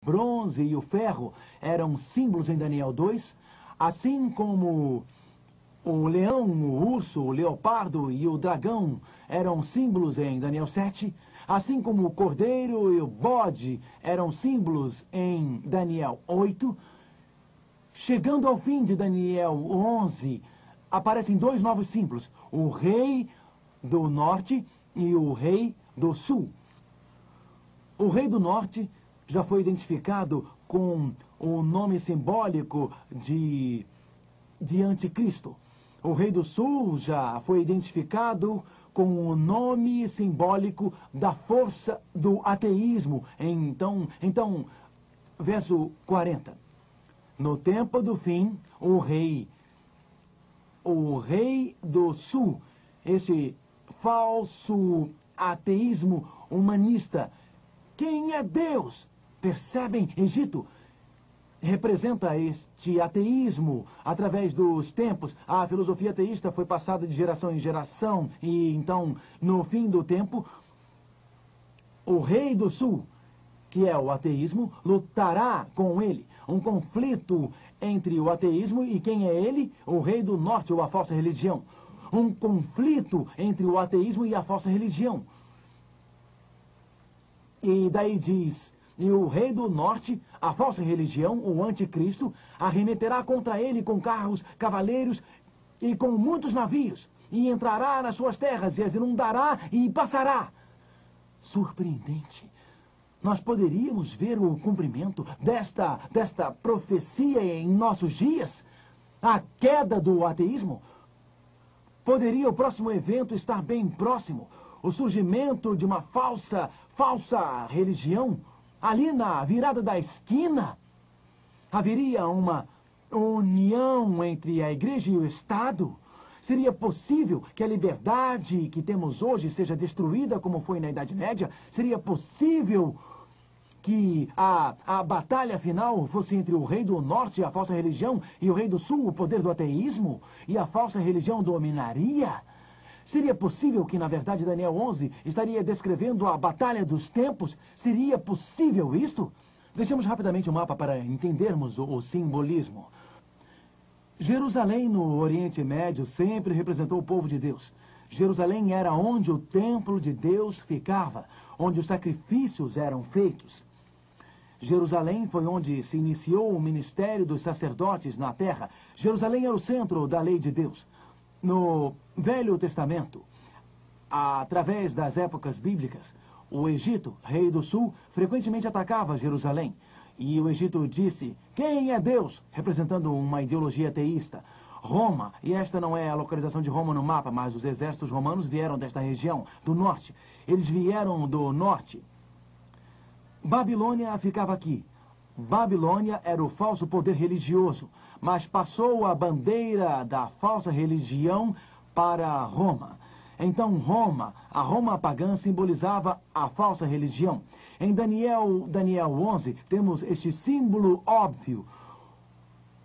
bronze e o ferro eram símbolos em Daniel 2, assim como o leão, o urso, o leopardo e o dragão eram símbolos em Daniel 7, assim como o cordeiro e o bode eram símbolos em Daniel 8. Chegando ao fim de Daniel 11, aparecem dois novos símbolos, o rei do norte e o rei do sul. O rei do norte já foi identificado com o nome simbólico de anticristo. O rei do sul já foi identificado com o nome simbólico da força do ateísmo. Então, verso 40. No tempo do fim, o rei do sul, esse falso ateísmo humanista. Quem é Deus? Percebem? Egito representa este ateísmo através dos tempos. A filosofia ateísta foi passada de geração em geração e então, no fim do tempo, o rei do sul, que é o ateísmo, lutará com ele. Um conflito entre o ateísmo e quem é ele? O rei do norte ou a falsa religião. Um conflito entre o ateísmo e a falsa religião. E daí diz, e o rei do norte, a falsa religião, o anticristo, arremeterá contra ele com carros, cavaleiros e com muitos navios, e entrará nas suas terras e as inundará e passará. Surpreendente. Nós poderíamos ver o cumprimento desta profecia em nossos dias? A queda do ateísmo? Poderia o próximo evento estar bem próximo? O surgimento de uma falsa religião? Ali na virada da esquina? Haveria uma união entre a igreja e o Estado? Seria possível que a liberdade que temos hoje seja destruída como foi na Idade Média? Seria possível que a batalha final fosse entre o rei do norte, a falsa religião, e o rei do sul, o poder do ateísmo, e a falsa religião dominaria? Seria possível que, na verdade, Daniel 11 estaria descrevendo a batalha dos tempos? Seria possível isto? Deixemos rapidamente o mapa para entendermos o simbolismo. Jerusalém, no Oriente Médio, sempre representou o povo de Deus. Jerusalém era onde o templo de Deus ficava, onde os sacrifícios eram feitos. Jerusalém foi onde se iniciou o ministério dos sacerdotes na terra. Jerusalém era o centro da lei de Deus. No Velho Testamento, através das épocas bíblicas, o Egito, rei do sul, frequentemente atacava Jerusalém. E o Egito disse, quem é Deus? Representando uma ideologia ateísta. Roma, e esta não é a localização de Roma no mapa, mas os exércitos romanos vieram desta região, do norte. Eles vieram do norte. Babilônia ficava aqui. Babilônia era o falso poder religioso, mas passou a bandeira da falsa religião para Roma. Então a Roma pagã simbolizava a falsa religião. Em Daniel 11, temos este símbolo óbvio.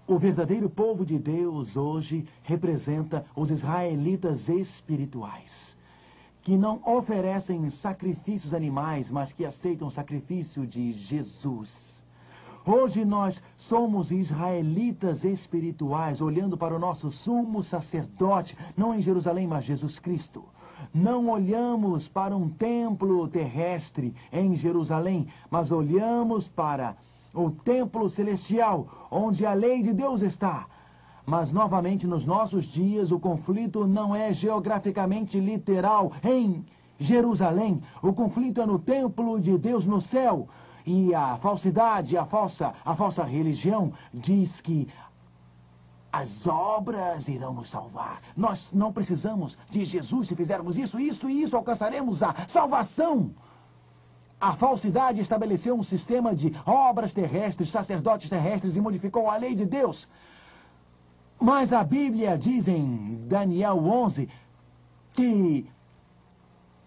O verdadeiro povo de Deus hoje representa os israelitas espirituais, que não oferecem sacrifícios animais, mas que aceitam o sacrifício de Jesus. Hoje nós somos israelitas espirituais, olhando para o nosso sumo sacerdote, não em Jerusalém, mas Jesus Cristo. Não olhamos para um templo terrestre em Jerusalém, mas olhamos para o templo celestial, onde a lei de Deus está. Mas, novamente, nos nossos dias, o conflito não é geograficamente literal em Jerusalém. O conflito é no templo de Deus no céu. E a falsidade, a falsa religião diz que as obras irão nos salvar. Nós não precisamos de Jesus. Se fizermos isso e isso, alcançaremos a salvação. A falsidade estabeleceu um sistema de obras terrestres, sacerdotes terrestres e modificou a lei de Deus. Mas a Bíblia diz em Daniel 11 que,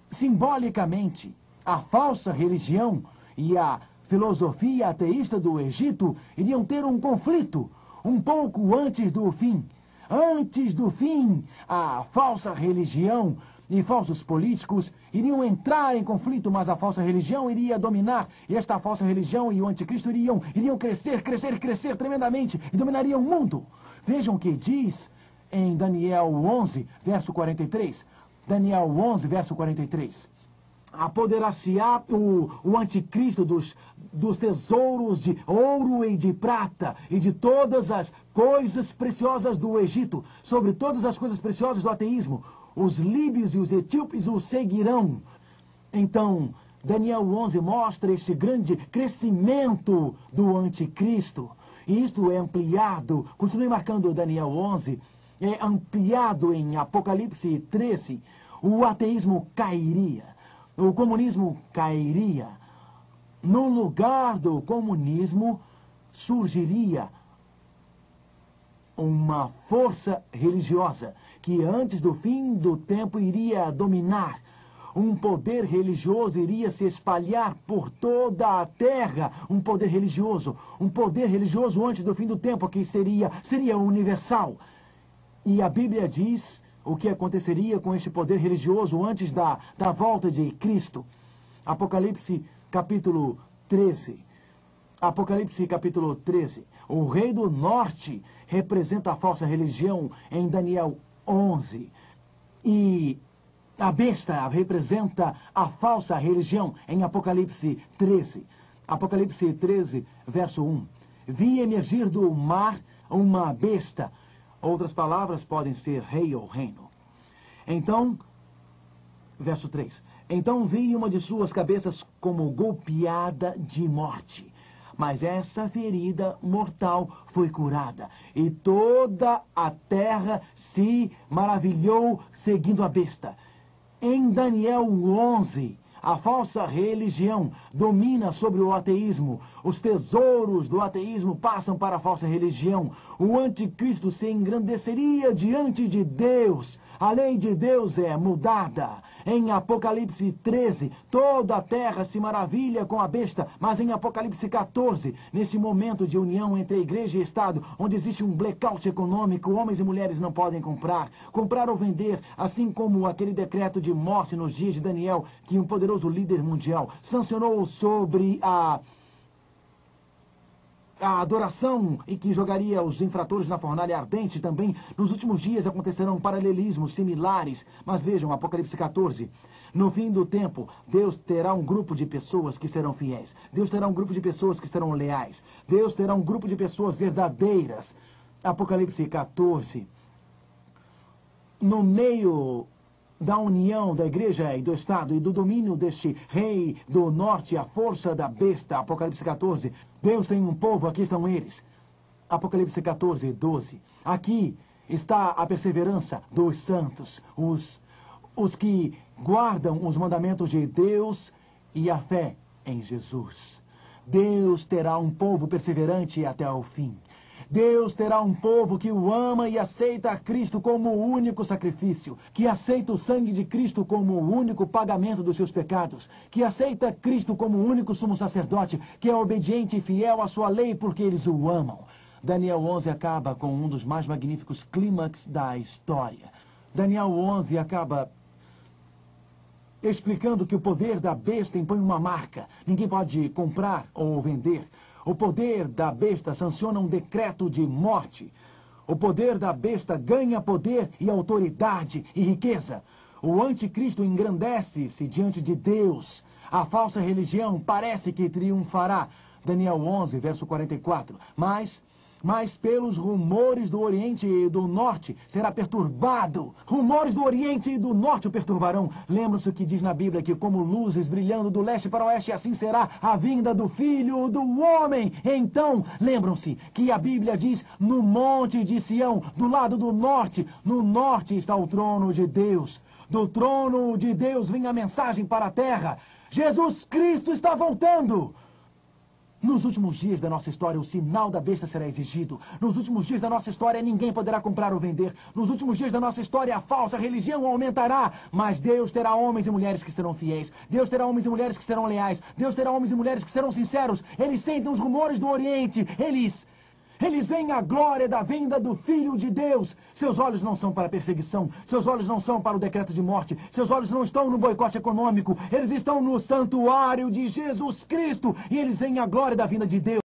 simbolicamente, a falsa religião e a filosofia ateísta do Egito iriam ter um conflito um pouco antes do fim. Antes do fim, a falsa religião e falsos políticos iriam entrar em conflito, mas a falsa religião iria dominar. E esta falsa religião e o anticristo iriam crescer tremendamente e dominariam o mundo. Vejam o que diz em Daniel 11, verso 43. Daniel 11, verso 43. Apoderar-se-á o anticristo dos tesouros de ouro e de prata e de todas as coisas preciosas do Egito, sobre todas as coisas preciosas do ateísmo. Os líbios e os etíopes o seguirão. Então, Daniel 11 mostra este grande crescimento do anticristo. E isto é ampliado, continue marcando Daniel 11, é ampliado em Apocalipse 13. O ateísmo cairia, o comunismo cairia. No lugar do comunismo surgiria uma força religiosa que antes do fim do tempo iria dominar. Um poder religioso iria se espalhar por toda a terra. Um poder religioso antes do fim do tempo que seria universal. E a Bíblia diz o que aconteceria com este poder religioso antes da volta de Cristo. Apocalipse capítulo 13. Apocalipse capítulo 13. O rei do norte representa a falsa religião em Daniel 11. E a besta representa a falsa religião em Apocalipse 13. Apocalipse 13, verso 1. Vi emergir do mar uma besta. Outras palavras podem ser rei ou reino. Então, verso 3. Então vi uma de suas cabeças como golpeada de morte. Mas essa ferida mortal foi curada. E toda a terra se maravilhou seguindo a besta. Em Daniel 11, a falsa religião domina sobre o ateísmo. Os tesouros do ateísmo passam para a falsa religião. O anticristo se engrandeceria diante de Deus. A lei de Deus é mudada. Em Apocalipse 13, toda a terra se maravilha com a besta. Mas em Apocalipse 14, nesse momento de união entre a igreja e Estado, onde existe um blackout econômico, homens e mulheres não podem comprar ou vender, assim como aquele decreto de morte nos dias de Daniel, que um poderoso líder mundial sancionou sobre a adoração e que jogaria os infratores na fornalha ardente. Também nos últimos dias acontecerão paralelismos similares. Mas vejam, Apocalipse 14. No fim do tempo, Deus terá um grupo de pessoas que serão fiéis. Deus terá um grupo de pessoas que serão leais. Deus terá um grupo de pessoas verdadeiras. Apocalipse 14. No meio da união da igreja e do Estado e do domínio deste rei do norte, a força da besta, Apocalipse 14. Deus tem um povo, aqui estão eles. Apocalipse 14, 12. Aqui está a perseverança dos santos, os que guardam os mandamentos de Deus e a fé em Jesus. Deus terá um povo perseverante até o fim. Deus terá um povo que o ama e aceita a Cristo como o único sacrifício, que aceita o sangue de Cristo como o único pagamento dos seus pecados, que aceita Cristo como o único sumo sacerdote, que é obediente e fiel à sua lei porque eles o amam. Daniel 11 acaba com um dos mais magníficos clímax da história. Daniel 11 acaba explicando que o poder da besta impõe uma marca. Ninguém pode comprar ou vender. O poder da besta sanciona um decreto de morte. O poder da besta ganha poder e autoridade e riqueza. O anticristo engrandece-se diante de Deus. A falsa religião parece que triunfará. Daniel 11, verso 44. Mas pelos rumores do Oriente e do Norte será perturbado. Rumores do Oriente e do Norte o perturbarão. Lembram-se que diz na Bíblia que como luzes brilhando do leste para o oeste, assim será a vinda do Filho do Homem. Então, lembram-se que a Bíblia diz no monte de Sião, do lado do norte. No norte está o trono de Deus. Do trono de Deus vem a mensagem para a terra. Jesus Cristo está voltando. Nos últimos dias da nossa história, o sinal da besta será exigido. Nos últimos dias da nossa história, ninguém poderá comprar ou vender. Nos últimos dias da nossa história, a falsa religião aumentará. Mas Deus terá homens e mulheres que serão fiéis. Deus terá homens e mulheres que serão leais. Deus terá homens e mulheres que serão sinceros. Eles sentem os rumores do Oriente. Eles veem a glória da vinda do Filho de Deus. Seus olhos não são para a perseguição. Seus olhos não são para o decreto de morte. Seus olhos não estão no boicote econômico. Eles estão no santuário de Jesus Cristo. E eles veem a glória da vinda de Deus.